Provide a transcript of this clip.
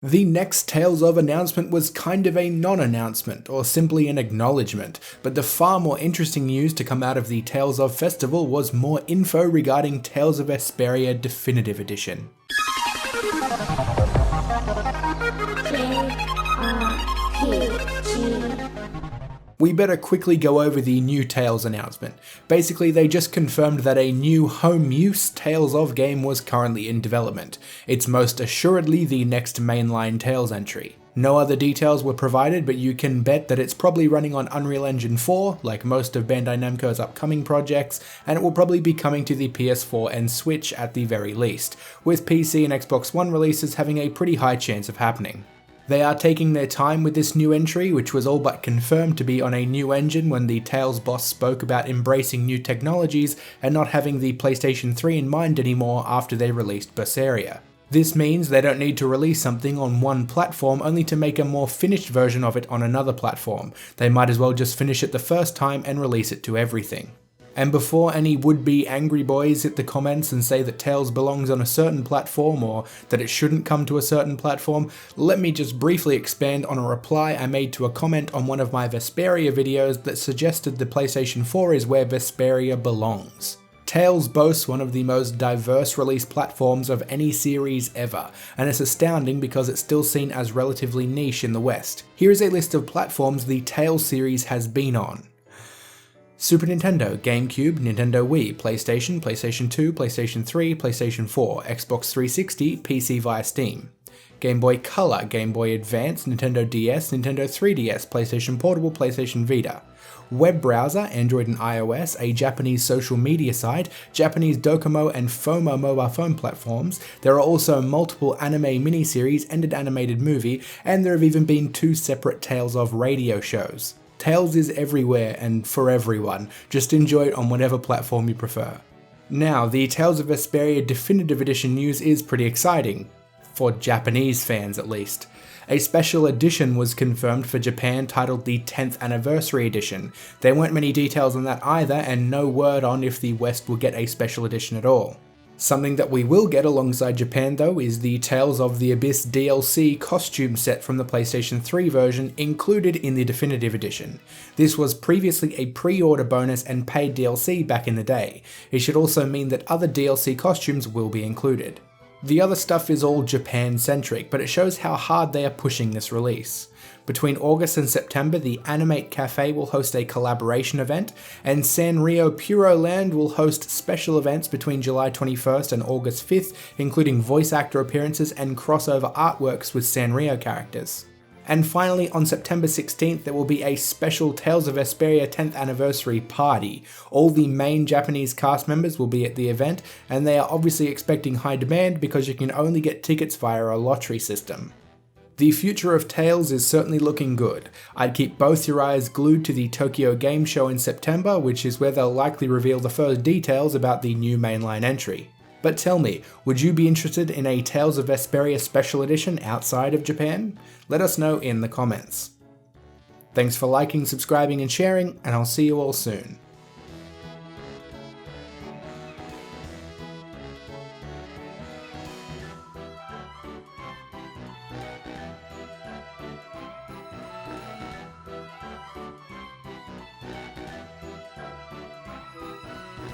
The next Tales of announcement was kind of a non-announcement, or simply an acknowledgement, but the far more interesting news to come out of the Tales of Festival was more info regarding Tales of Vesperia Definitive Edition. We better quickly go over the new Tales announcement. Basically, they just confirmed that a new home use Tales of game was currently in development. It's most assuredly the next mainline Tales entry. No other details were provided, but you can bet that it's probably running on Unreal Engine 4, like most of Bandai Namco's upcoming projects, and it will probably be coming to the PS4 and Switch at the very least, with PC and Xbox One releases having a pretty high chance of happening. They are taking their time with this new entry, which was all but confirmed to be on a new engine when the Tales boss spoke about embracing new technologies and not having the PlayStation 3 in mind anymore after they released Vesperia. This means they don't need to release something on one platform only to make a more finished version of it on another platform. They might as well just finish it the first time and release it to everything. And before any would-be angry boys hit the comments and say that Tales belongs on a certain platform or that it shouldn't come to a certain platform, let me just briefly expand on a reply I made to a comment on one of my Vesperia videos that suggested the PlayStation 4 is where Vesperia belongs. Tales boasts one of the most diverse release platforms of any series ever, and it's astounding because it's still seen as relatively niche in the West. Here is a list of platforms the Tales series has been on. Super Nintendo, GameCube, Nintendo Wii, PlayStation, PlayStation 2, PlayStation 3, PlayStation 4, Xbox 360, PC via Steam. Game Boy Color, Game Boy Advance, Nintendo DS, Nintendo 3DS, PlayStation Portable, PlayStation Vita. Web browser, Android and iOS, a Japanese social media site, Japanese Docomo and FOMO mobile phone platforms. There are also multiple anime miniseries and an animated movie, and there have even been 2 separate Tales of radio shows. Tales is everywhere and for everyone, just enjoy it on whatever platform you prefer. Now, the Tales of Vesperia Definitive Edition news is pretty exciting, for Japanese fans at least. A special edition was confirmed for Japan titled the 10th Anniversary Edition. There weren't many details on that either, and no word on if the West will get a special edition at all. Something that we will get alongside Japan though is the Tales of the Abyss DLC costume set from the PlayStation 3 version included in the Definitive Edition. This was previously a pre-order bonus and paid DLC back in the day. It should also mean that other DLC costumes will be included. The other stuff is all Japan-centric, but it shows how hard they are pushing this release. Between August and September, the Animate Cafe will host a collaboration event, and Sanrio Puro Land will host special events between July 21st and August 5th, including voice actor appearances and crossover artworks with Sanrio characters. And finally, on September 16th, there will be a special Tales of Vesperia 10th Anniversary party. All the main Japanese cast members will be at the event, and they are obviously expecting high demand because you can only get tickets via a lottery system. The future of Tales is certainly looking good. I'd keep both your eyes glued to the Tokyo Game Show in September, which is where they'll likely reveal the first details about the new mainline entry. But tell me, would you be interested in a Tales of Vesperia Special Edition outside of Japan? Let us know in the comments. Thanks for liking, subscribing and sharing, and I'll see you all soon.